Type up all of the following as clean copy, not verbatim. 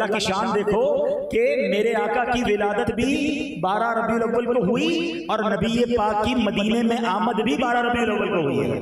اللہ کی شان دیکھو کہ میرے آقا کی ولادت بھی 12 ربیع الاول کو ہوئی اور نبی پاک کی مدینے میں آمد بھی 12 ربیع الاول کو ہوئی ہے.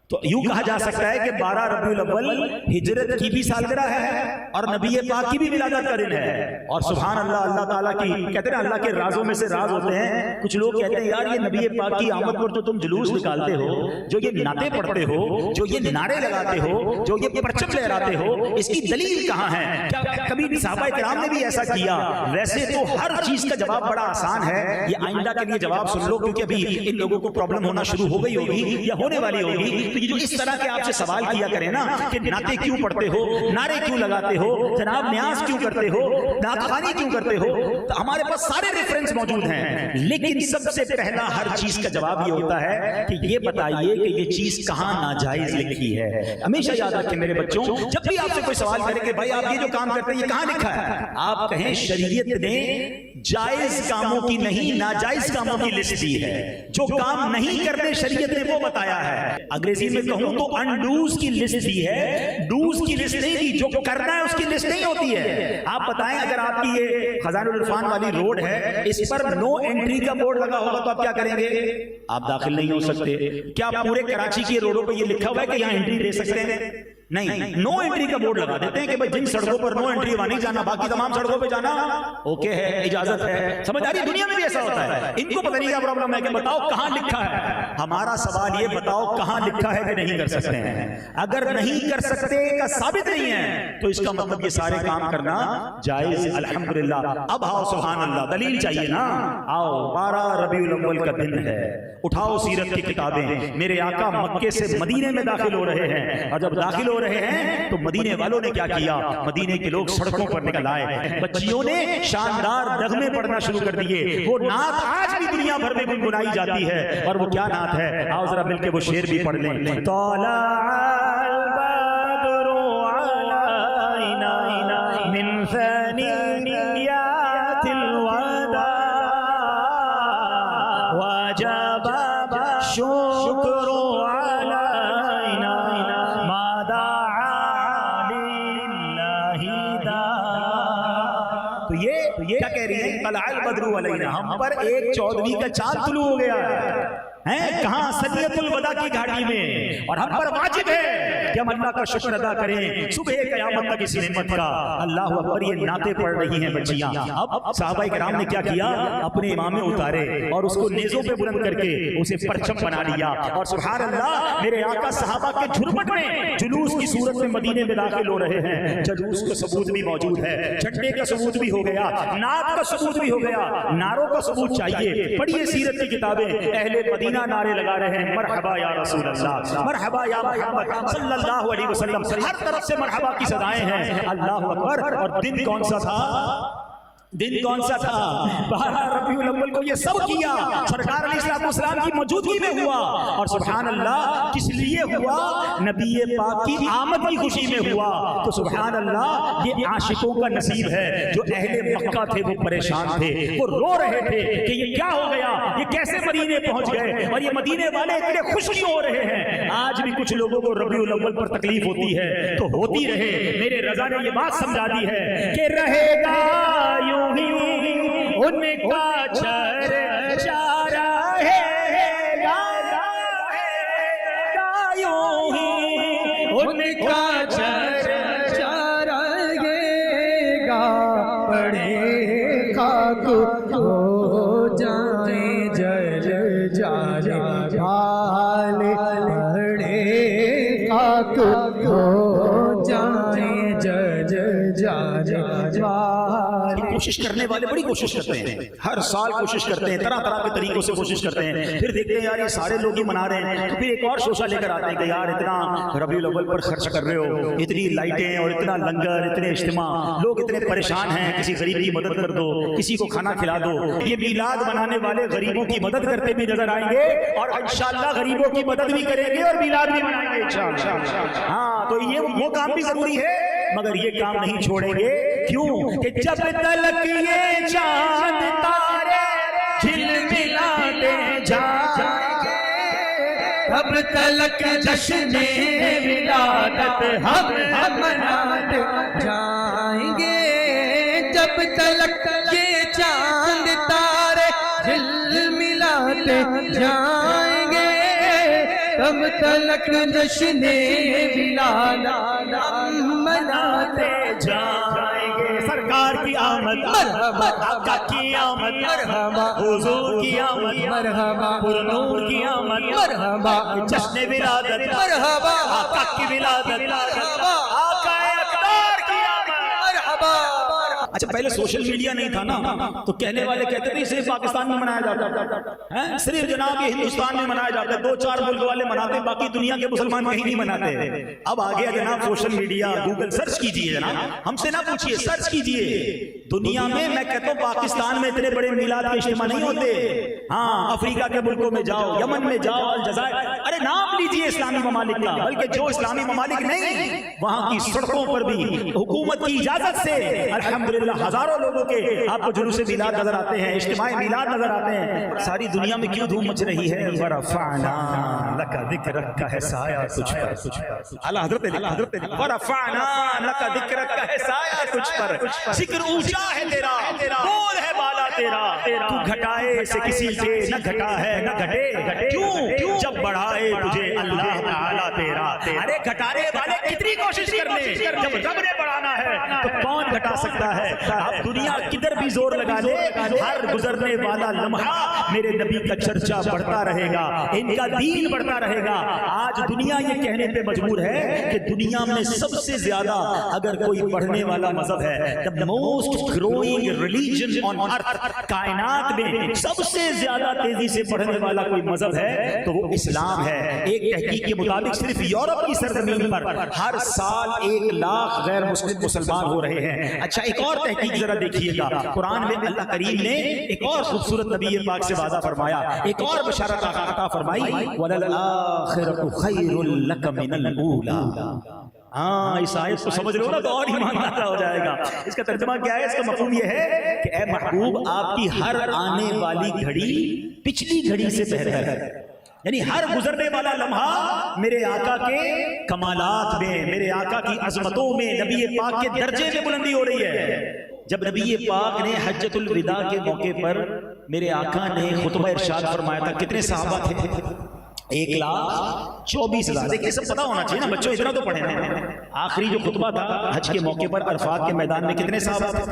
تو یوں کہا جا سکتا ہے کہ 12 ربیع الاول ہجرت کی بھی سالگرہ ہے اور نبی پاک کی بھی ولادت کا دن ہے. اور سبحان اللہ، اللہ تعالیٰ کی کہتے ہیں اللہ کے رازوں میں سے راز ہوتے ہیں. کچھ لوگ کہتے ہیں یار یہ نبی پاک کی آمد پر تو تم جلوس نکالتے ہو، جو یہ نعتیں پڑھتے ہو، جو یہ نعرے لگاتے ہو، جو یہ پرچم لہراتے ہو، اس کی دلیل کہاں ہے؟ کیا کبھی صحابہ کرام نے بھی ایسا کیا؟ ویسے تو ہر چیز کا جواب بڑا آسان ہے. یہ آئندہ کے لیے جواب سن لو کیونکہ ابھی ان لوگوں کو پرابلم ہونا شروع ہو گئی ہوگی یا ہونے والی ہوگی. جو اس طرح کے آپ سے سوال کیا کریں نا کہ نعتیں کیوں پڑھتے ہو، نعرے کیوں لگاتے ہو، جناب نیاز کیوں کرتے ہو، نعت خوانی کیوں کرتے ہو، تو ہمارے پاس سارے ریفرنس موجود ہیں. لیکن سب سے پہلا ہر چیز کا جواب یہ ہوتا ہے کہ یہ بتائیے کہ یہ چیز کہاں ناجائز لکھی ہے. ہمیشہ یاد رکھیں میرے بچوں، جب بھی آپ سے کوئی سوال کرے کہ بھائی آپ یہ جو کام کرتے ہیں یہ کہاں لکھا ہے، آپ کہیں شریعت نے جائز کاموں کی نہیں ناجائز کاموں کی لسٹ دی ہے. جو کام نہیں کرنے شریعت نے وہ بتایا ہے. انگریزی میں کہوں تو انڈوز کی لسٹ دی ہے، ڈوز کی لسٹ نہیں دی. جو کرنا ہے اس کی لسٹ نہیں ہوتی ہے. آپ بتائیں اگر آپ کی یہ خزانہ العرفان والی روڈ ہے، اس پر نو انٹری کا بورڈ لگا ہوگا تو آپ کیا کریں گے؟ آپ داخل نہیں ہو سکتے. کیا پورے کراچی کی روڈوں پہ یہ لکھا ہوا ہے کہ یہاں انٹری دے سکتے ہیں؟ نہیں. نو انٹری کا بورڈ لگا دیتے ہیں کہ بھائی جن سڑکوں پر نو انٹری وہاں نہیں جانا، باقی تمام سڑکوں پہ جانا اوکے ہے، اجازت ہے. سمجھ آ رہی ہے؟ دنیا میں بھی ایسا ہوتا ہے. ان کو پتہ نہیں کیا پرابلم ہے کہ بتاؤ کہاں لکھا ہے. ہمارا سوال یہ بتاؤ کہاں لکھا ہے کہ نہیں کر سکتے ہیں. اگر نہیں کر سکتے کا ثابت نہیں ہے تو اس کا مطلب یہ سارے کام کرنا جائز. الحمدللہ. اب آؤ سبحان اللہ، دلیل چاہیے نا. آؤ 12 ربیع الاول کا دن ہے، اٹھاؤ سیرت کی کتابیں. میرے آقا مکے سے مدینے میں داخل ہو رہے ہیں اور جب داخل ہو رہے ہیں تو مدینے والوں نے کیا کیا؟ مدینے کے لوگ سڑکوں پر نکل آئے. بچیوں نے شاندار نغمے پڑھنا شروع کر دیے. وہ نعت آج بھی دنیا بھر میں گنگنائی جاتی ہے. اور وہ کیا نعت ہے؟ آؤ ذرا مل کے وہ شعر بھی پڑھ لیں. طلع البدر علینا من ثنیات الوداع وجب الشکر علینا ما دعا للہ داع. تو یہ کیا کہہ رہی ہے؟ طلع البدر علینا، ہم پر ایک 14ویں کا چاند طلوع ہو گیا ہے. کہاں؟ سدیۃ الوداع کی گھاٹی میں. اور ہم پر واجب ہے کہ ہم اللہ کا شکر ادا کریں صبح قیامت تک اس نعمت کا. اللہ اکبر. یہ نعتیں پڑھ رہی ہیں بچیاں. اب صحابہ کرام نے کیا کیا؟ اپنے امامے اتارے اور اس کو نیزوں پہ بلند کر کے اسے پرچم بنا لیا. اور سبحان اللہ میرے آقا صحابہ کے جھرمٹ میں جلوس کی صورت میں مدینے میں داخل ہو رہے ہیں. جلوس کا ثبوت بھی موجود ہے، جھنڈے کا ثبوت بھی ہو گیا، نعت کا ثبوت بھی ہو گیا. نعروں کا ثبوت چاہیے. پڑھیے سیرت کی کتابیں. اہل مدینہ نعرے لگا رہے ہیں، مرحبا یا رسول اللہ، مرحبا یا محمد صلی اللہ علیہ وسلم. ہر طرف سے مرحبا کی صدائیں ہیں. اللہ اکبر. اور دن کون سا تھا؟ دن کون سا تھا؟ 12 ربیع الاول کو یہ سب کیا سرکار علیہ السلام کی موجودگی میں ہوا. اور سبحان اللہ کس لیے ہوا؟ نبی پاک کی آمد کی خوشی میں ہوا. تو سبحان اللہ یہ عاشقوں کا نصیب ہے. جو اہل مکہ تھے وہ پریشان تھے، وہ رو رہے تھے کہ یہ کیا ہو گیا، یہ کیسے مدینے پہنچ گئے، اور یہ مدینے والے اتنے خوش کیوں ہو رہے ہیں. آج بھی کچھ لوگوں کو ربیع الاول پر تکلیف ہوتی ہے تو ہوتی رہے. میرے رضا نے یہ بات سمجھا دی ہے کہ رہے گا ان کا چارہ ہے گا یوں ہی ان کا چارہ گا. پڑے خاک ہو جائیں جل جائیں حال، پڑے خاک ہو جائیں جل جائیں. کوشش کرنے والے بڑی کوشش کرتے ہیں، ہر سال کوشش کرتے ہیں، طرح طرح کے طریقوں سے کوشش کرتے ہیں. پھر دیکھتے ہیں یار یہ سارے لوگ ہی منا رہے ہیں تو پھر ایک اور شوشہ لے کر آتے ہیں کہ یار اتنا ربیع الاول پر خرچ کر رہے ہو، اتنی لائٹیں اور اتنا لنگر، اتنے اجتماع، لوگ اتنے پریشان ہیں، کسی غریب کی مدد کر دو، کسی کو کھانا کھلا دو. یہ میلاد منانے والے غریبوں کی مدد کرتے بھی نظر آئیں گے اور انشاءاللہ غریبوں کی مدد بھی کریں گے اور میلاد بھی منائیں گے انشاءاللہ. ہاں تو یہ وہ کام بھی ضروری ہے مگر یہ کام نہیں چھوڑیں گے. کیوں کہ جب تلک یہ چاند تارے جھلملاتے جائیں گے تب تلک جشن ولادت ہم مناتے جائیں گے. کب تلک یہ چاند تارے دل ملاتے جائیں گے، کب تلک جشن ولادت مناتے جائیں گے۔ سرکار کی آمد، مرحبا آقا کی آمد، مرحبا حضور کی آمد، مرحبا پر نور کی آمد، مرحبا جشن ولادت، مرحبا آقا کی ولادت، مرحبا آقا اقدار کی آمد۔ مرحبا۔ اچھا پہلے سوشل میڈیا نہیں تھا نا، تو کہنے والے کہتے تھے صرف پاکستان میں منایا جاتا ہے، صرف جناب یہ ہندوستان میں منایا جاتا ہے، 2-4 ملک والے مناتے، باقی دنیا کے مسلمان کہیں نہیں مناتے۔ اب آ گیا جناب سوشل میڈیا، گوگل سرچ کیجئے جناب، ہم سے نہ پوچھئے، سرچ کیجئے۔ دنیا میں کہتا ہوں پاکستان میں اتنے بڑے میلاد کے اجتماع نہیں ہوتے۔ ہاں افریقہ کے ملکوں میں جاؤ، یمن میں جاؤ، الجزائر، ارے نام لیجئے اسلامی ممالک کا، بلکہ جو اسلامی ممالک نہیں وہاں کی سڑکوں پر بھی حکومت کی اجازت سے الحمدللہ ہزاروں لوگوں کے آپ کو جلوس میلاد نظر آتے ہیں، اجتماع میلاد نظر آتے ہیں۔ ساری دنیا میں کیوں دھوم مچ رہی ہے؟ ورفعنا لک ذکرک کا ہے سایہ تجھ پر، اعلیٰ حضرت ورفعنا لک ذکرک کا ہے سایہ تجھ پر، ذکر اونچا ہے تیرا، بول ہے بالا تیرا، تو گھٹائے سے کسی کے نہ گھٹا ہے نہ گھٹے، کیوں جب بڑھائے تجھے اللہ تعالیٰ تیرا۔ ارے گھٹانے والے کتنی کوشش کر لیں، جب رب نے بڑھانا ہے تو کون گھٹا سکتا ہے؟ اب دنیا کدھر بھی زور لگا لے، ہر گزرنے والا لمحہ میرے نبی کا چرچا بڑھتا رہے گا، ان کا دین بڑھتا رہے گا۔ آج دنیا یہ کہنے پہ مجبور ہے کہ دنیا میں سب سے زیادہ اگر کوئی بڑھنے والا مذہب ہے، the most growing religion on earth، کائنات میں سب سے زیادہ تیزی سے بڑھنے والا کوئی مذہب ہے تو وہ اسلام ہے۔ ایک تحقیق کے مطابق صرف یورپ کی سرزمین پر ہر سال 1 لاکھ غیر مسلم مسلمان ہو رہے ہیں۔ اچھا ایک اور تحقیق ذرا دیکھیے گا، قرآن میں اللہ کریم نے ایک اور خوبصورت نبی پاک سے وعدہ فرمایا، ایک اور بشارت عطا فرمائی، وَلَلْآخِرَةُ خَيْرٌ لَكَ مِنَ الْأُولَىٰ۔ ہاں اس آیت کو سمجھ لو نا تو اور ایمان لاتا ہو جائے گا۔ اس کا ترجمہ کیا ہے؟ اس کا مفہوم یہ ہے کہ اے محبوب آپ کی ہر آنے والی گھڑی پچھلی گھڑی سے بہتر ہے، یعنی ہر گزرنے والا لمحہ میرے آقا کے کمالات میں، میرے آقا کی عظمتوں میں، نبی پاک کے درجے میں بلندی ہو رہی ہے۔ جب نبی پاک نے حجۃ الوداع کے موقع پر میرے آقا نے خطبہ ارشاد فرمایا تھا، کتنے صحابہ تھے؟ 1,24,000۔ دیکھیں سب پتا ہونا چاہیے نا بچوں، اتنا تو پڑھے نا۔ آخری جو خطبہ تھا حج کے موقع پر عرفات کے میدان میں کتنے صحابہ تھے؟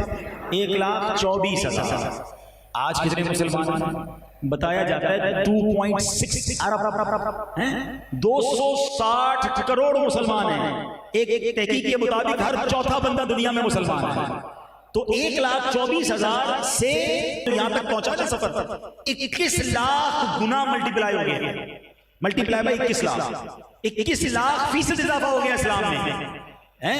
1,24,000۔ آج کتنے مسلمان؟ بتایا جاتا ہے 2.6 ارب ہیں، 260 کروڑ مسلمان ہیں۔ ایک تحقیق کے مطابق ہر چوتھا بندہ دنیا میں مسلمان ہے۔ تو 1,24,000 سے یہاں تک پہنچا نا سفر، 21 لاکھ گنا ملٹیپلائی ہو گیا، ملٹیپلائی بائی 21 لاکھ، 21 لاکھ فیصد اضافہ ہو گیا اسلام میں۔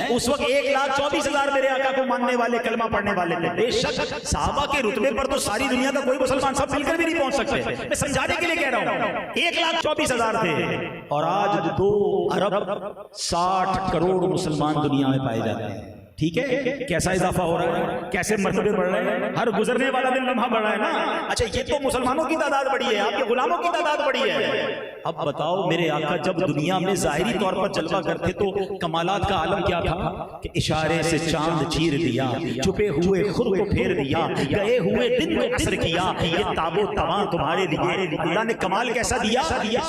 اس وقت 1,24,000 میرے آقا کو ماننے والے، کلمہ پڑھنے والے تھے۔ بے شک صحابہ کے رتبے پر تو ساری دنیا کا کوئی مسلمان سب مل کر بھی نہیں پہنچ سکتے، میں سمجھانے کے لیے کہہ رہا ہوں۔ 1,24,000 تھے اور آج 2 ارب 60 کروڑ مسلمان دنیا میں پائے جاتے ہیں۔ ٹھیک ہے، کیسا اضافہ ہو رہا ہے، کیسے مرتبے بڑھ رہے ہیں، ہر گزرنے والا دن لمحہ بڑھ رہا ہے نا۔ اچھا یہ تو مسلمانوں کی تعداد بڑھی ہے، آپ کے غلاموں کی تعداد بڑھی ہے۔ اب بتاؤ میرے آقا جب دنیا میں ظاہری طور پر جلوہ کرتے تو کمالات کا عالم کیا تھا کہ اشارے سے چاند چیر دیا، چھپے ہوئے خود کو پھیر دیا، گئے ہوئے دن کو عصر کیا، یہ تاب و تواں تمہارے لیے۔ اللہ نے کمال کیسا دیا،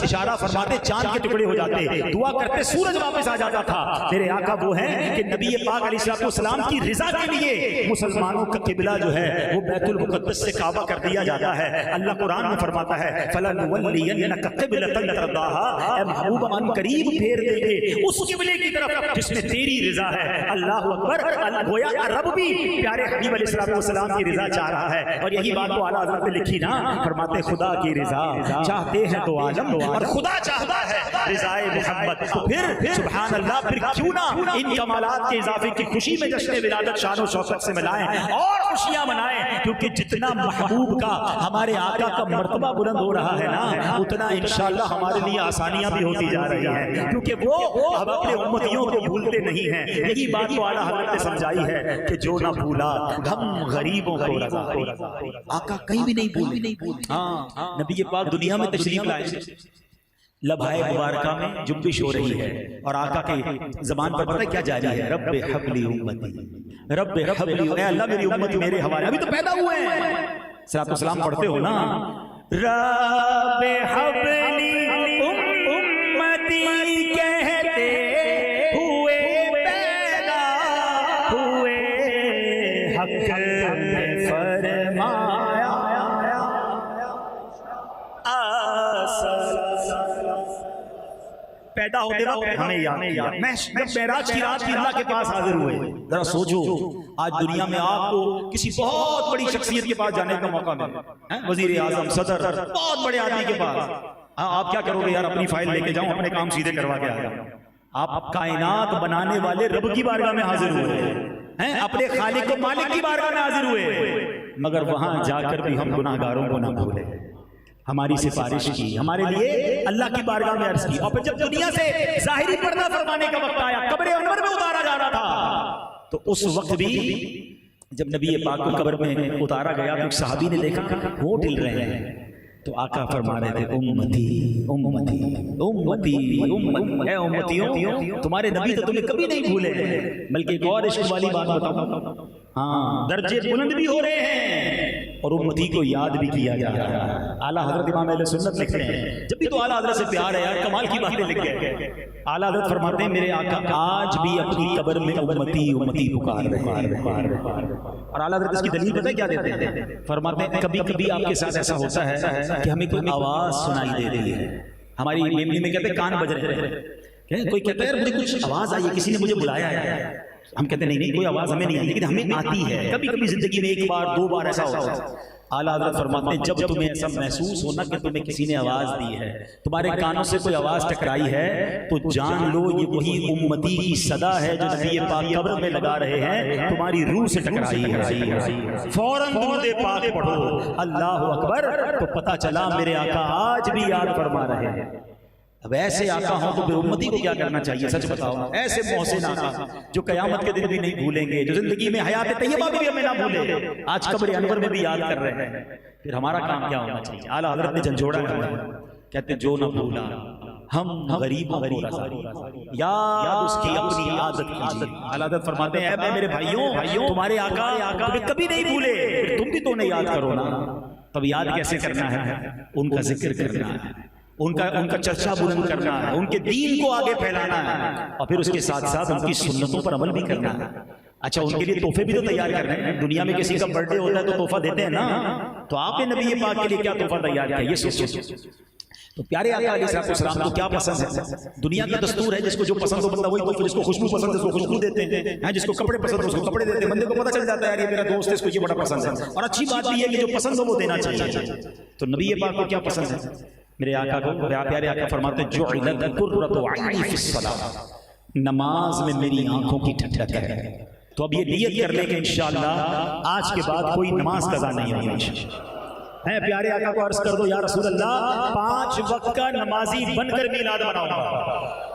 اشارہ فرماتے چاند کے ٹکڑے ہو جاتے، دعا کرتے سورج واپس آ جاتا تھا۔ میرے آقا وہ ہیں کہ نبی پاک علیہ السلام کی رضا کے لیے مسلمانوں کا قبلہ جو ہے وہ بیت المقدس سے کعبہ کر دیا جاتا ہے۔ اللہ قرآن میں فرماتا ہے فَلَنُوَلِّيَنَّكَ قِبْلَةً تَرْضَاهَا، اے محبوب ان قریب پھیر دیں گے اس قبلے کی طرف جس میں تیری رضا ہے۔ اللہ اکبر، گویا رب بھی پیارے حبیب علیہ السلام کی رضا چاہ رہا ہے۔ اور یہی بات تو اعلیٰ حضرت نے لکھی نا، فرماتے خدا کی رضا چاہتے ہیں تو عالم، اور خدا چاہتا ہے رضائے محمد۔ تو پھر سبحان اللہ، پھر کیوں نہ ان کمالات کے اضافے کی خوشی میں جشن ولادت شان و شوکت سے ملائیں اور خوشیاں منائیں، کیونکہ جتنا محبوب کا ہمارے آقا کا مرتبہ بلند ہو رہا ہے نا، اتنا انشاءاللہ ہمارے لیے آسانیاں بھی ہوتی جا رہی ہیں، کیونکہ وہ اب اپنے امتیوں کو بھولتے نہیں ہیں۔ یہی بات تو اعلیٰ حضرت نے سمجھائی ہے کہ جو نہ بھولا ہم غریبوں کو رضا۔ آقا کہیں بھی نہیں بھولے۔ ہاں نبی پاک دنیا میں تشریف لائے، لبھائے مبارکہ میں جنبش ہو رہی ہے اور آقا کے زبان پر پتہ کیا جاری ہے؟ رب حبلی امتی، رب حبلی، اے اللہ میری امت میرے حوالے، ابھی تو پیدا ہوئے ہیں، صلاۃ والسلام پڑھتے ہو نا، رب حبلی امتی کہتے ہوئے پیدا ہوئے، حق نے فرمایا پیدا ہوتے وقت ہمیں یاد میں جب معراج کی رات کی اللہ کے پاس حاضر ہوئے، ذرا سوچو آج دنیا میں آپ کو کسی بہت بڑی شخصیت کے پاس جانے کا موقع ملے، وزیر اعظم، صدر، بہت بڑے آدمی کے پاس، آپ کیا کرو گے؟ یار اپنی فائل لے کے جاؤں، اپنے کام سیدھے کروا کے آ جاؤں۔ آپ کائنات بنانے والے رب کی بارگاہ میں حاضر ہوئے ہیں، اپنے خالق و مالک کی بارگاہ میں حاضر ہوئے، مگر وہاں جا کر بھی ہم گناہ گاروں کو نہ بھولے، ہماری سفارش کی، ہمارے لیے اللہ کی بارگاہ میں عرض کی، اور پھر جب دنیا سے ظاہری پردہ فرمانے کا وقت آیا، قبر انور میں اتارا جا رہا تھا، تو اس وقت بھی جب نبی پاک کو قبر میں اتارا گیا تو ایک صحابی نے دیکھا ہونٹ ہل رہے ہیں، تو آقا فرما رہے تھے امتی امتی امتی امتی، اے امتیوں تمہارے نبی تو تمہیں کبھی نہیں بھولے، بلکہ ایک اور عشق والی بات بتاؤں، ہاں درجے بلند بھی ہو رہے ہیں اور امتی کو یاد بھی کیا جا رہا ہے۔ اعلیٰ حضرت امام اہل سنت لکھتے ہیں، جب بھی تو اعلیٰ حضرت سے پیار ہے یار، کمال کی باتیں لکھ گئے، اعلیٰ حضرت فرماتے ہیں میرے آقا آج بھی اپنی قبر میں امتی امتی پکار رہے ہیں، اور اعلیٰ حضرت اس کی دلیل پتہ کیا دیتے ہیں؟ فرماتے ہیں کبھی کبھی آپ کے ساتھ ایسا ہوتا ہے کہ ہمیں کوئی آواز سنائی دے رہی ہے، ہماری میموری میں کہتے ہیں کان بج رہے ہیں، کوئی کہتا ہے مجھے کچھ آواز آئی ہے، کسی نے مجھے بلایا ہے، ہم کہتے ہیں نہیں کوئی آواز ہمیں نہیں آئی، لیکن ہمیں آتی ہے، کبھی کبھی زندگی میں ایک بار دو بار ایسا ہوتا ہے۔ اعلیٰ حضرت فرماتے ہیں جب تمہیں ایسا محسوس ہونا کہ تمہیں کسی نے آواز دی ہے، تمہارے کانوں سے کوئی آواز ٹکرائی ہے، تو جان لو یہ وہی امتی کی صدا ہے جو نبی پاک قبر میں لگا رہے ہیں، تمہاری روح سے ٹکرائی ہے، فوراً درود پاک پڑھو اللہ اکبر، تو پتہ چلا میرے آقا آج بھی یاد فرما رہے ہیں۔ اب ایسے آقا ہوں تو پھر امتی کو کیا کرنا چاہیے؟ سچ بتاؤ، ایسے محسن آقا جو قیامت کے دن بھی نہیں بھولیں گے، جو زندگی میں حیات طیبہ بھی ہمیں نہ بھولے، آج قبر انور میں بھی یاد کر رہے ہیں، پھر ہمارا کام کیا ہونا چاہیے؟ اعلیٰ حضرت نے جھنجھوڑا ہے، کہتے جو نہ بھولا ہم غریبوں کو رضا یاد اس کی اپنی عادت کیجیے۔ اعلیٰ حضرت فرماتے ہیں اے میرے بھائیوں تمہارے آقا کبھی نہیں بھولے، تم بھی تو انہیں یاد کرو نا، تب یاد کیسے کرنا ہے؟ ان کا ذکر کرنا ہے، ان کا چرچا بلند کرنا ہے، ان کے دین کو آگے پھیلانا ہے، اور پھر اس کے ساتھ ساتھ ان کی سنتوں پر عمل بھی کرنا ہے۔ اچھا ان کے لیے تحفے بھی تو تیار کر رہے ہیں، دنیا میں کسی کا برتھ ڈے ہوتا ہے تو تحفہ دیتے ہیں نا، تو آپ نے نبی پاک کے لیے کیا تحفہ تیار کیا یہ سوچو۔ تو پیارے آقا علیہ السلام کو کیا پسند ہے؟ دنیا کا دستور ہے جس کو جو پسند ہو بندہ وہی تحفہ، جس کو خوشبو پسند ہے اس کو خوشبو دیتے ہیں، جس کو کپڑے پسند ہے اس کو کپڑے دیتے ہیں، بندے کو پتہ چل جاتا ہے یار یہ میرا دوست ہے اس کو یہ بڑا پسند ہے، اور اچھی بات بھی ہے کہ جو پسند ہو وہ دینا چاہیے۔ تو نبی پاک کو کیا پسند ہے؟ میرے آقا کو پیارے آقا فرماتے ہیں جعلت قرۃ عینی فی الصلاۃ، نماز میں میری آنکھوں کی ٹھنڈک ہے۔ تو اب یہ نیت کر لیں کہ انشاءاللہ آج کے بعد کوئی نماز قضا نہیں ہوگی۔ ہے پیارے آقا کو عرض کر دو یا رسول اللہ 5 وقت کا نمازی بن کر میلاد مناؤں گا۔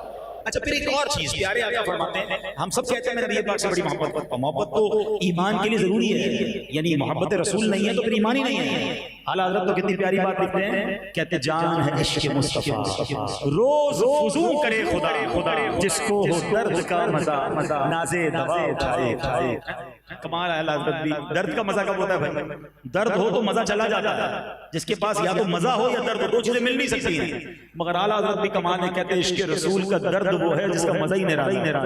اچھا پھر ایک اور چیز پیارے آقا فرماتے ہیں، ہم سب کہتے ہیں نبی پاک سے بڑی محبت تو ایمان کے لیے ضروری ہے، یعنی محبت رسول نہیں ہے تو پھر ایمان ہی نہیں ہے۔ اعلیٰ حضرت تو کتنی پیاری بات لکھتے ہیں، کہتے جان ہے عشق مصطفیٰ روز فزوں کرے خدا، جس کو ہو درد کا مزہ نازے دوا اٹھائے۔ کمال ہے اعلیٰ حضرت بھی، درد کا مزہ کب ہوتا ہے بھائی؟ درد ہو تو مزہ چلا جاتا ہے، جس کے پاس یا تو مزہ ہو یا درد ہو، دو چیزیں مل نہیں سکتی ہیں، مگر اعلیٰ حضرت بھی کمال ہے، کہتے عشق رسول کا درد وہ ہے جس کا مزہ ہی نرالا،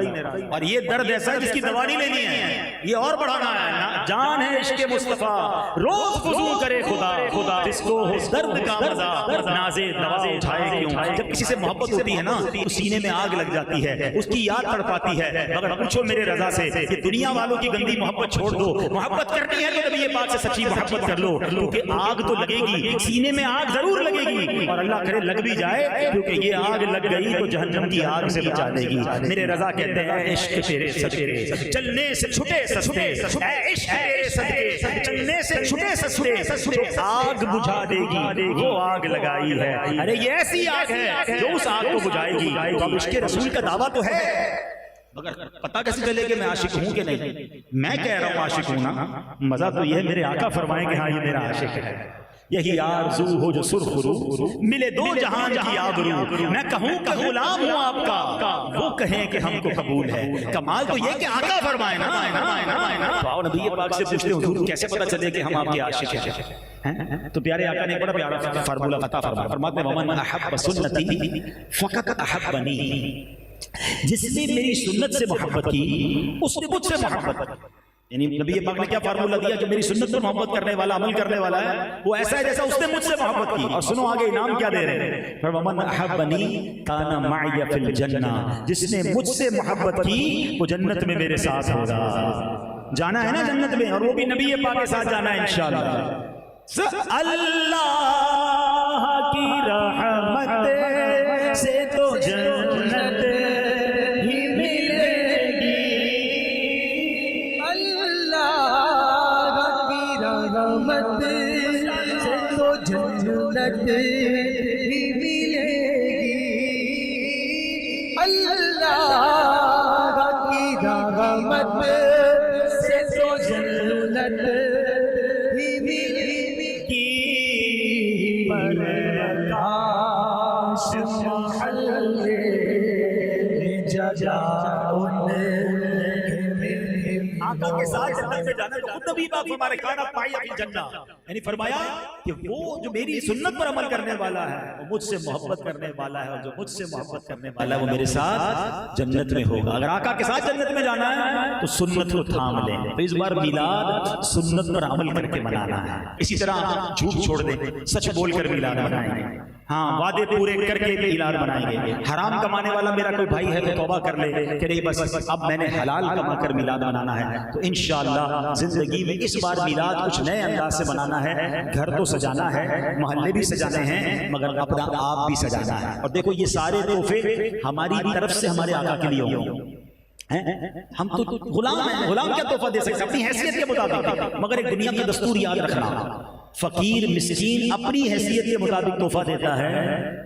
اور یہ درد ایسا ہے جس کی دوا نہیں لینی ہے، یہ اور بڑھانا ہے۔ جان ہے عشق مصطفیٰ روز فزوں کرے خدا، جس کو ہو درد کا مزہ نازے دوا اٹھائے کیوں۔ جب کسی سے محبت ہوتی ہے نا تو سینے میں آگ لگ جاتی ہے، اس کی یاد تڑپاتی ہے، مگر پوچھو میرے رضا سے کہ دنیا والوں کی گندی محبت چھوڑ دو، محبت کرنی ہے تو نبی پاک سے سچی محبت کر لو، کیونکہ آگ تو لگے گی، سینے میں آگ ضرور لگے گی، اور اللہ کرے لگ بھی جائے، کیونکہ یہ آگ لگ گئی تو جہنم کی آگ سے بچا دے گی۔ میرے رضا کہتے ہیں عشق تیرے صدقے چلنے سے چھٹے سستے، اے عشق تیرے صدقے چلنے سے چھٹے سستے، آگ بجھا دے گی وہ آگ لگائی ہے، ارے یہ ایسی آگ ہے جو اس آگ کو بجھائے گی۔ تو اب عشق رسول کا دعویٰ تو ہے، مگر پتہ کیسے چلے کہ میں عاشق ہوں کہ نہیں؟ میں کہہ رہا ہوں عاشق ہوں نا، مزہ تو یہ ہے میرے آقا فرمائیں کہ ہاں یہ میرا عاشق ہے، یہی آرزو ہو جو سرخ رو ملے دو جہان کی آبرو میں کہوں کہ غلام ہوں آپ کا وہ کہیں کہ ہم کو قبول ہے کمال تو یہ کہ آقا فرمائے نا تو آؤ نبی پاک سے پوچھتے حضور کیسے پتہ چلے کہ ہم آپ کے عاشق ہیں تو پیارے آقا نے بڑا پیارا فارمولہ عطا فرمایا فرماتے ہیں ومن احب سنتی فقط احبنی جس نے میری سنت سے محبت کی اس نے مجھ سے محبت یعنی نبی پاک نے کیا فارمولہ دیا جو میری سنت پر محبت کرنے والا عمل کرنے والا ہے وہ ایسا ہے جیسا اس نے مجھ سے محبت کی اور سنو آگے انعام کیا دے رہے ہیں فَمَنْ أَحَبَّنِي كَانَ مَعِيَ فِي الْجَنَّةِ جس نے مجھ سے محبت کی وہ جنت میں میرے ساتھ ہوگا جانا ہے نا جنت میں اور وہ بھی نبی پاک کے ساتھ جانا ہے انشاءاللہ اللہ کی رحمت سے تو جنت جنت ہی ملے گی اللہ کی رحمت سے تو جنت ہی ملے گی پر کاش محل ججا آقا کے ساتھ جنت میں جانا تو خود نبی پاک فرما رہے کانا پائی اپنی جنت یعنی فرمایا کہ وہ جو میری سنت پر عمل کرنے والا ہے وہ مجھ سے محبت کرنے والا ہے اور جو مجھ سے محبت کرنے والا ہے وہ میرے ساتھ جنت میں ہوگا اگر آقا کے ساتھ جنت میں جانا ہے تو سنت کو تھام لیں تو اس بار میلاد سنت پر عمل کر کے منانا ہے اسی طرح جھوٹ چھوڑ دیں سچ بول کر میلاد منائیں گے ہاں وعدے پورے کر کے میلاد منائیں گے حرام کمانے والا میرا کوئی بھائی ہے تو توبہ کر لے کہ نہیں بس اب میں نے حلال کما کر میلاد منانا ہے تو انشاءاللہ زندگی میں اس بار میلاد کچھ نئے انداز سے منانا ہے گھر تو سجانا ہے محلے بھی سجانے ہیں مگر اپنا آپ بھی سجانا ہے اور دیکھو یہ سارے تحفے ہماری طرف سے ہمارے آقا کے لیے ہوں ہم تو غلام ہیں غلام کیا تحفہ دے سکتے اپنی حیثیت کے مطابق مگر ایک دنیا کا دستور یاد رکھنا فقیر مسکین اپنی حیثیت کے مطابق تحفہ دیتا ہے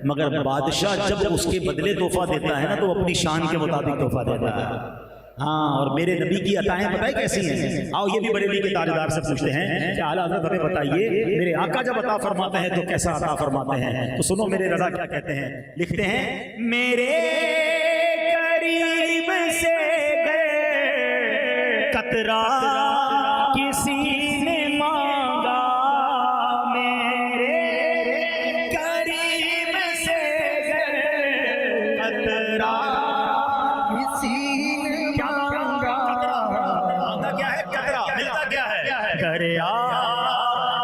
مگر بادشاہ جب اس کے بدلے تحفہ دیتا ہے نا تو اپنی شان کے مطابق تحفہ دیتا ہے ہاں اور میرے نبی کی عطائیں بتائیں کیسی ہیں آؤ یہ بھی بریلی کے تاجدار سے پوچھتے ہیں کہ اعلیٰ حضرت ہمیں بتائیے میرے آقا جب عطا فرماتے ہیں تو کیسا عطا فرماتے ہیں تو سنو میرے رضا کیا کہتے ہیں لکھتے ہیں میرے قریب سے گئے قطرہ کسی نے مانگا میرے قریب سے گئے قطرہ دریا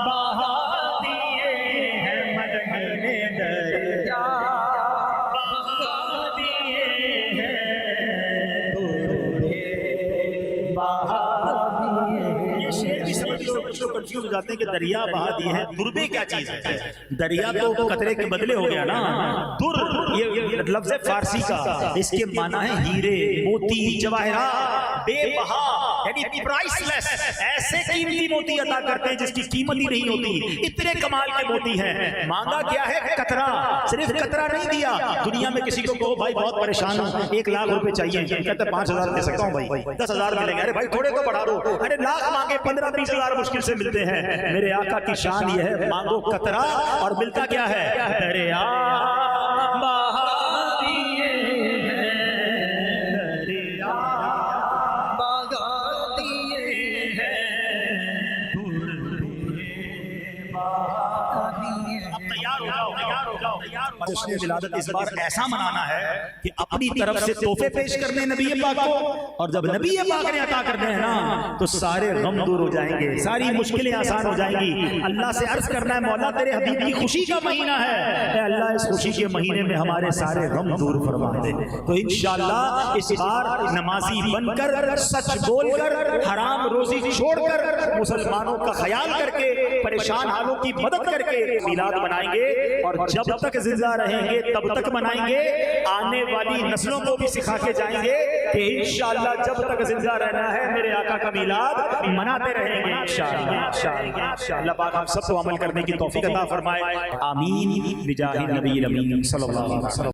بہا دیے ہیں مدینے دریا بہا دیے ہیں بہا دیے یہ شعر بھی سمجھ لو کچھ لوگ کنفیوز ہو جاتے ہیں کہ دریا بہا دیے ہیں دربے کیا چیز ہے دریا تو قطرے کے بدلے ہو گیا نا در یہ لفظ ہے فارسی کا اس کے معنی ہے ہیرے موتی جواہرات بے بہا یعنی پرائس لیس ایسے قیمتی موتی عطا کرتے ہیں جس کی قیمت ہی نہیں ہوتی اتنے کمال کے موتی ہیں مانگا کیا ہے قطرہ صرف قطرہ نہیں دیا دنیا میں کسی کو کہو بھائی بہت پریشان ہوں 1 لاکھ روپے چاہیے کہتے 5,000 دے سکتا ہوں بھائی 10,000 ملیں گے ارے بھائی تھوڑے تو بڑھا دو ارے لاکھ مانگے 15-20,000 مشکل سے ملتے ہیں میرے آقا کی شان یہ ہے مانگو قطرہ اور ملتا کیا ہے دریا بہا دیے جشن ولادت اس بار ایسا منانا ہے کہ اپنی طرف سے تحفے پیش کرنے نبی پاک کو اور جب نبی پاک نے عطا کرنے ہیں نا تو سارے غم دور ہو جائیں گے ساری مشکلیں آسان ہو جائیں گی اللہ سے عرض کرنا ہے مولا تیرے حبیب کی خوشی کا مہینہ ہے اے اللہ اس خوشی کے مہینے میں ہمارے سارے غم دور فرما دے تو انشاءاللہ اس بار نمازی بن کر سچ بول کر حرام روزی چھوڑ کر مسلمانوں کا خیال کر کے پریشان حالوں کی مدد کر کے میلاد منائیں گے اور جب تک زندہ رہیں گے تب تک منائیں گے آنے والی نسلوں کو بھی سکھا کے جائیں گے کہ انشاءاللہ جب تک زندہ رہنا ہے میرے آقا کا میلاد مناتے رہیں گے انشاءاللہ اللہ پاک ہم سب کو عمل کرنے کی توفیق عطا فرمائے آمین بجاہ النبی الامین صلی اللہ علیہ وسلم